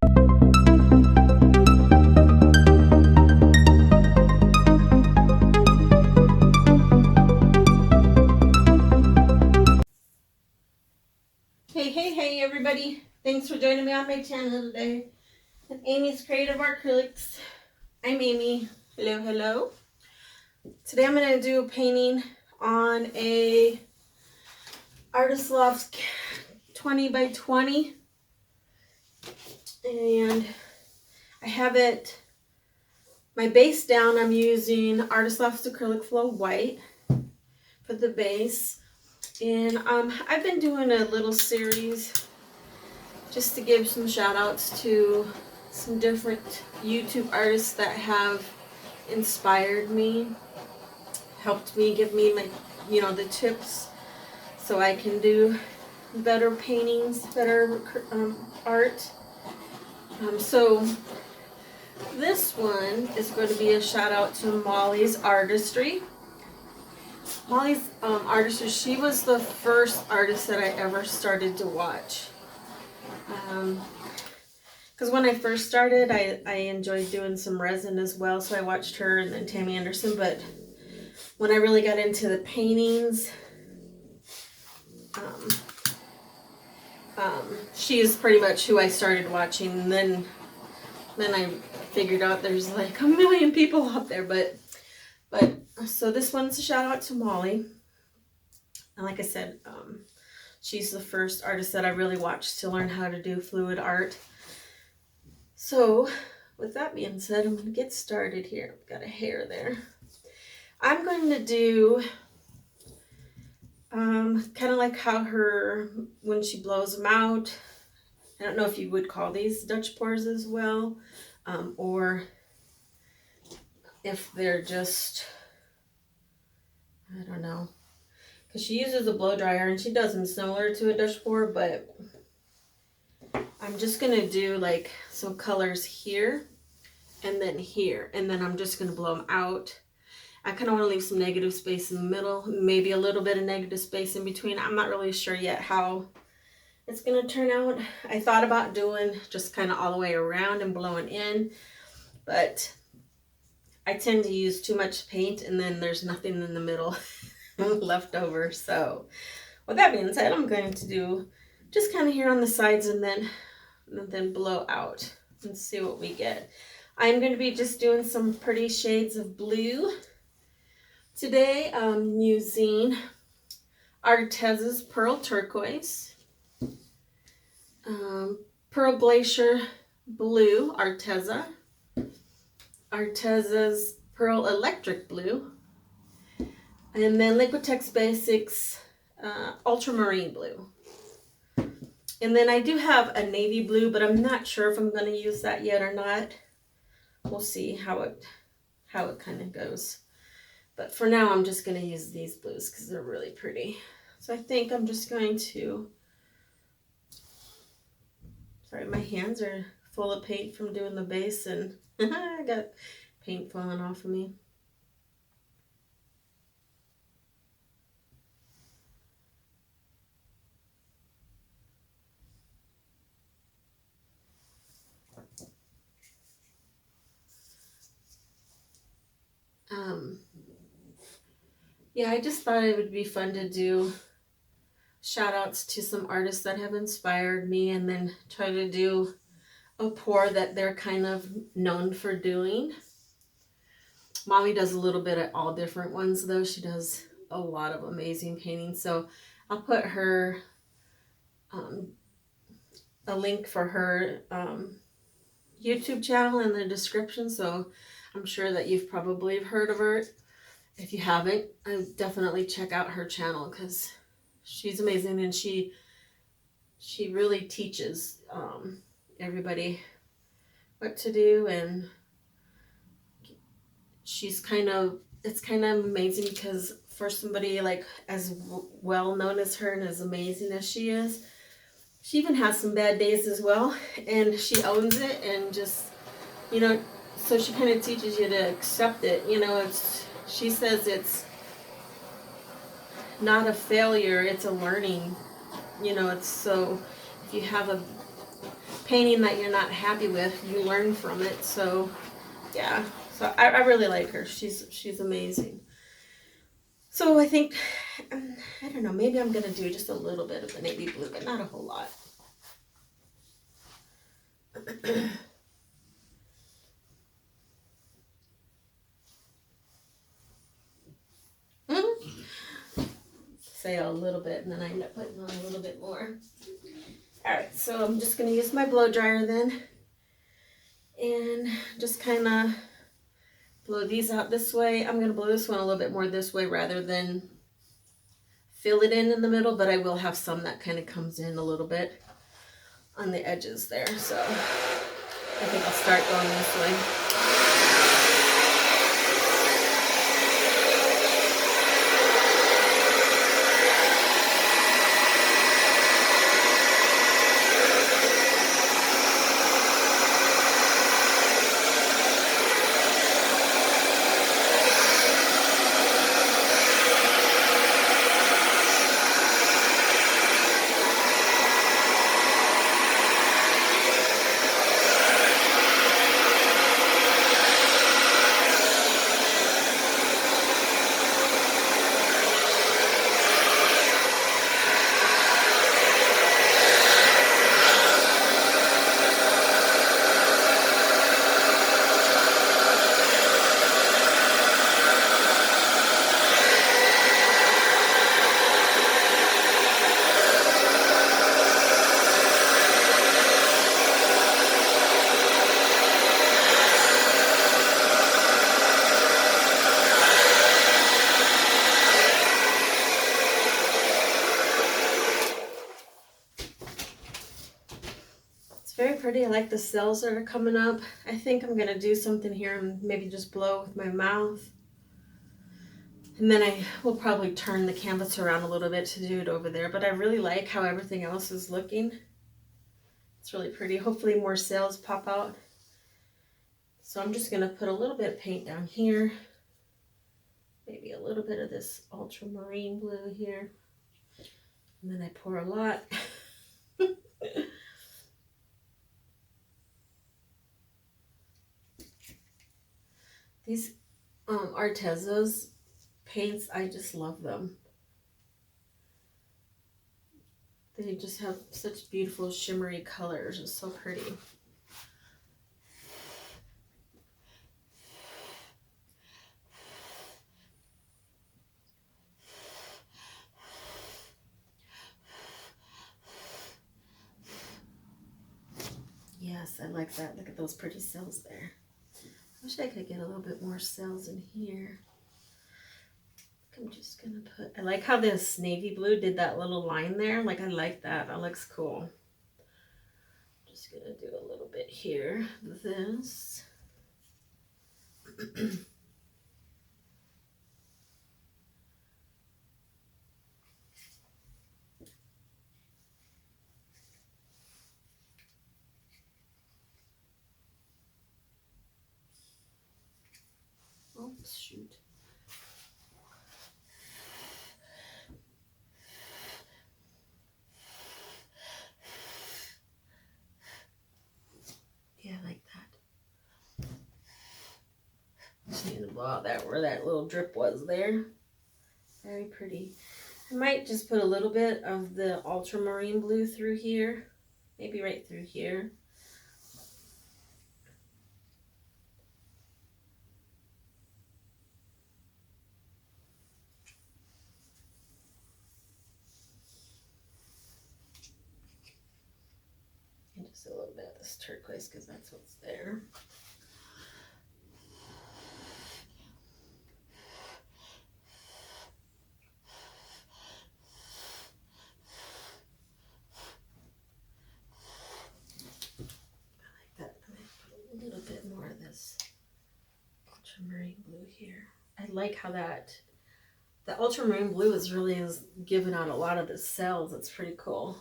Hey everybody, thanks for joining me on my channel today at Amy's Creative Acrylics. I'm Amy. Hello. Today I'm going to do a painting on a Artist Lofts 20 by 20, and I have it, my base down. I'm using Artist Lofts Acrylic Fluid White for the base, and I've been doing a little series just to give some shout outs to some different YouTube artists that have inspired me, helped me, give me my, the tips so I can do better paintings, better art. So this one is going to be a shout out to Molly's Artistry. Molly's Artistry, she was the first artist that I ever started to watch. Because when I first started, I enjoyed doing some resin as well, so I watched her and then Tammy Anderson. But when I really got into the paintings, she is pretty much who I started watching. And then I figured out there's like a million people out there. But so this one's a shout out to Molly. And like I said, she's the first artist that I really watched to learn how to do fluid art. So with that being said, I'm going to get started here. I've got a hair there. I'm going to do kind of like how when she blows them out, I don't know if you would call these Dutch pours as well, or if they're just, I don't know. Because she uses a blow dryer and she does them similar to a Dutch pour, but I'm just going to do like some colors here and then I'm just going to blow them out. I kind of want to leave some negative space in the middle, maybe a little bit of negative space in between. I'm not really sure yet how it's going to turn out. I thought about doing just kind of all the way around and blowing in, but I tend to use too much paint and then there's nothing in the middle left over. So with that being said, I'm going to do just kind of here on the sides and then blow out and see what we get. I'm going to be just doing some pretty shades of blue. Today I'm using Arteza's Pearl Turquoise, Pearl Glacier Blue Arteza, Arteza's Pearl Electric Blue, and then Liquitex Basics Ultramarine Blue. And then I do have a navy blue, but I'm not sure if I'm going to use that yet or not. We'll see how it kind of goes. But for now, I'm just going to use these blues because they're really pretty. So I think I'm just going to, sorry, my hands are full of paint from doing the base and I got paint falling off of me. Yeah, I just thought it would be fun to do shout outs to some artists that have inspired me and then try to do a pour that they're kind of known for doing. Molly does a little bit of all different ones though. She does a lot of amazing paintings. So I'll put her, a link for her YouTube channel in the description. So I'm sure that you've probably heard of her. If you haven't, I definitely check out her channel because she's amazing and she really teaches everybody what to do, and it's kind of amazing because for somebody like as well known as her and as amazing as she is, she even has some bad days as well, and she owns it and just, so she kind of teaches you to accept it. She says it's not a failure, it's a learning. It's so, if you have a painting that you're not happy with, you learn from it. So yeah, so I really like her. She's amazing. So I think, I don't know, maybe I'm gonna do just a little bit of the navy blue, but not a whole lot. Say a little bit, and then I end up putting on a little bit more. All right, so I'm just gonna use my blow dryer then, and just kind of blow these out this way. I'm gonna blow this one a little bit more this way rather than fill it in the middle, but I will have some that kind of comes in a little bit on the edges there. So I think I'll start going this way. Very pretty. I like the cells that are coming up. I think I'm gonna do something here and maybe just blow with my mouth. And then I will probably turn the canvas around a little bit to do it over there. But I really like how everything else is looking. It's really pretty. Hopefully more cells pop out. So I'm just gonna put a little bit of paint down here. Maybe a little bit of this ultramarine blue here. And then I pour a lot. These Arteza's paints, I just love them. They just have such beautiful shimmery colors. It's so pretty. Yes, I like that. Look at those pretty cells there. I wish I could get a little bit more cells in here. I'm just gonna put, I like how this navy blue did that little line there. Like, I like that. That looks cool. Just gonna do a little bit here of this. Oh, shoot. Yeah, I like that. Just need to blow out that where that little drip was there. Very pretty. I might just put a little bit of the ultramarine blue through here. Maybe right through here. And just a little bit of this turquoise because that's what's there. A little bit more of this ultramarine blue here. I like how the ultramarine blue is giving out a lot of the cells. It's pretty cool.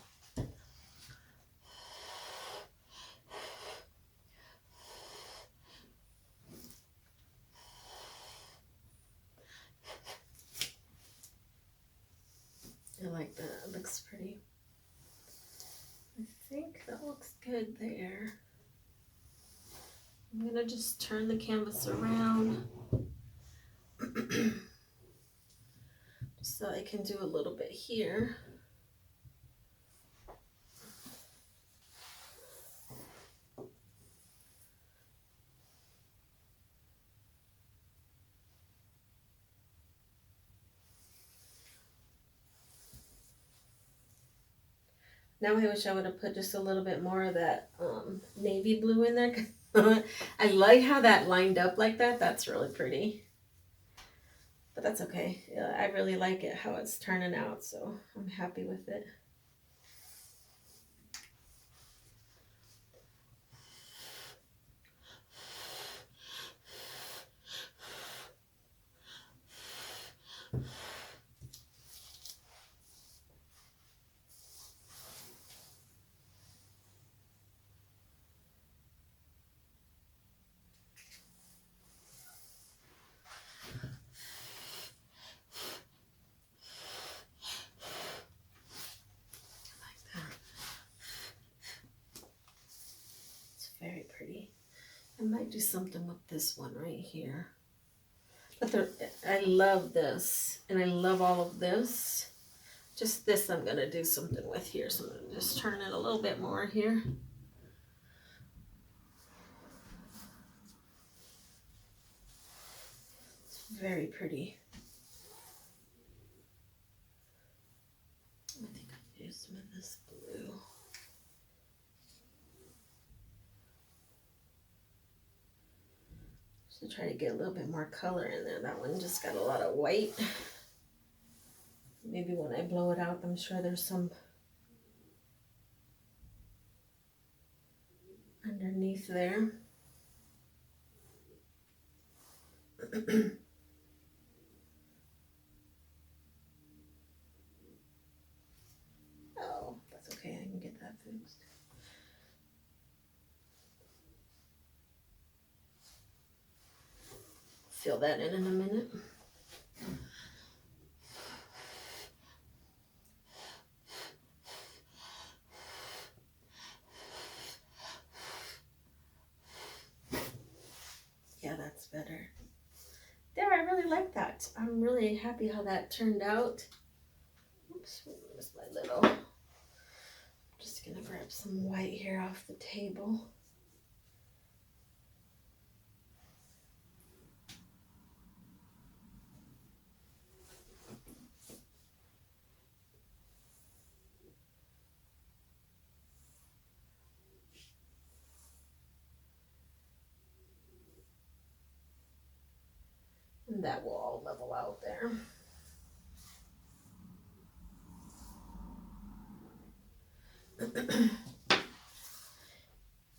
I like that. It looks pretty. I think that looks good there. I'm gonna just turn the canvas around so I can do a little bit here. Now I wish I would have put just a little bit more of that navy blue in there. I like how that lined up like that. That's really pretty. But that's okay. Yeah, I really like it how it's turning out, so I'm happy with it. Very pretty. I might do something with this one right here. But I love this, and I love all of this. Just this I'm going to do something with here, so I'm going to just turn it a little bit more here. It's very pretty. I think I'll use some of this blue. So try to get a little bit more color in there. That one just got a lot of white. Maybe when I blow it out, I'm sure there's some underneath there. Oh, that's okay. I can get that fixed. Fill that in a minute. Yeah, that's better. There, I really like that. I'm really happy how that turned out. Oops, where's my little? I'm just gonna grab some white here off the table. And that will all level out there.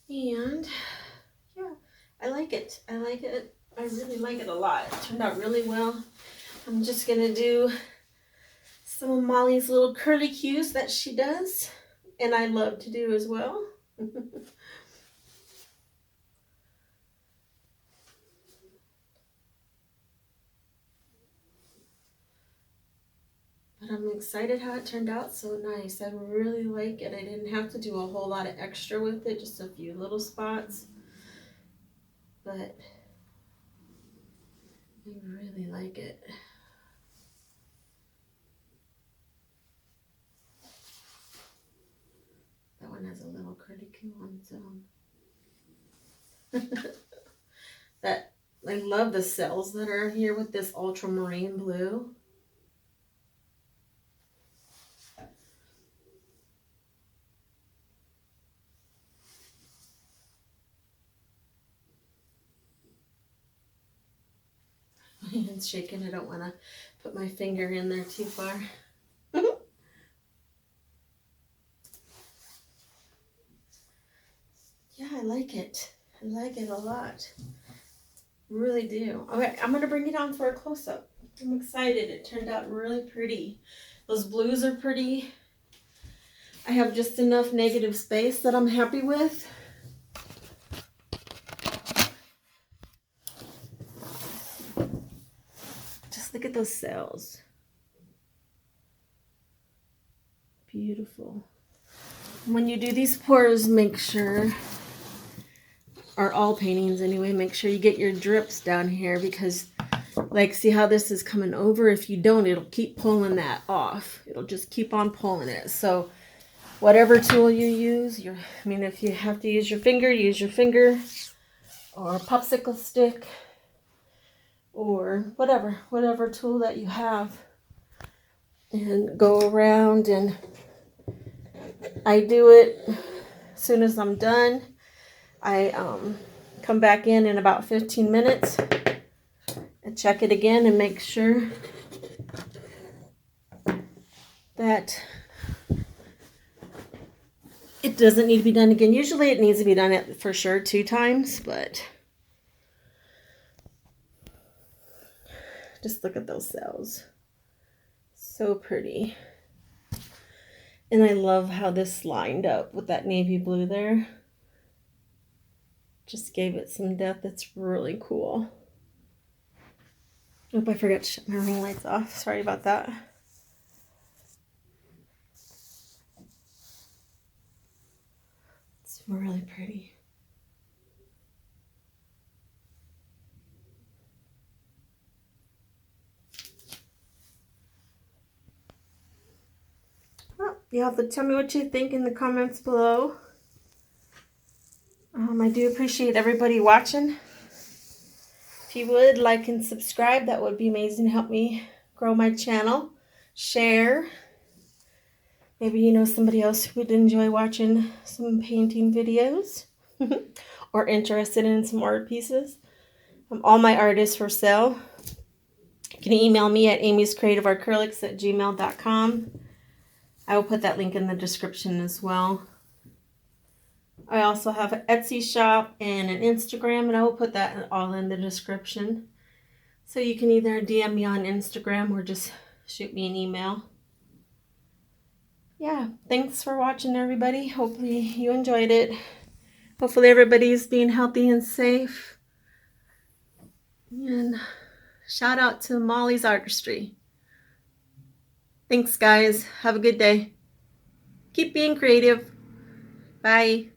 And yeah, I like it. I like it. I really like it a lot. It turned out really well. I'm just gonna do some of Molly's little curly cues that she does, and I love to do as well. But I'm excited how it turned out. So nice. I really like it. I didn't have to do a whole lot of extra with it, just a few little spots. But I really like it. That one has a little curly cue on its own. That I love the cells that are here with this ultramarine blue. My hand's shaking. I don't want to put my finger in there too far. Yeah, I like it. I like it a lot. Really do. Okay, I'm going to bring it on for a close-up. I'm excited. It turned out really pretty. Those blues are pretty. I have just enough negative space that I'm happy with. Just look at those cells. Beautiful. when you do these pours, make sure, or all paintings anyway, make sure you get your drips down here, because like, see how this is coming over? If you don't, it'll keep pulling that off. It'll just keep on pulling it. So whatever tool you use, I mean, if you have to use your finger, use your finger, or a popsicle stick, or whatever tool that you have, and go around. And I do it as soon as I'm done. I come back in about 15 minutes and check it again and make sure that it doesn't need to be done again. Usually it needs to be done for sure 2 times, but just look at those cells. So pretty. And I love how this lined up with that navy blue there. Just gave it some depth. It's really cool. Oop, I forgot to shut my ring lights off. Sorry about that. It's really pretty. Well, you have to tell me what you think in the comments below. I do appreciate everybody watching. If you would like and subscribe, that would be amazing to help me grow my channel. Share. Maybe you know somebody else who would enjoy watching some painting videos or interested in some art pieces. All my art is for sale. You can email me at amyscreativeacrylics@gmail.com. I will put that link in the description as well. I also have an Etsy shop and an Instagram, and I will put that all in the description. So you can either DM me on Instagram or just shoot me an email. Yeah, thanks for watching, everybody. Hopefully you enjoyed it. Hopefully everybody's being healthy and safe. And shout out to Molly's Artistry. Thanks, guys. Have a good day. Keep being creative. Bye.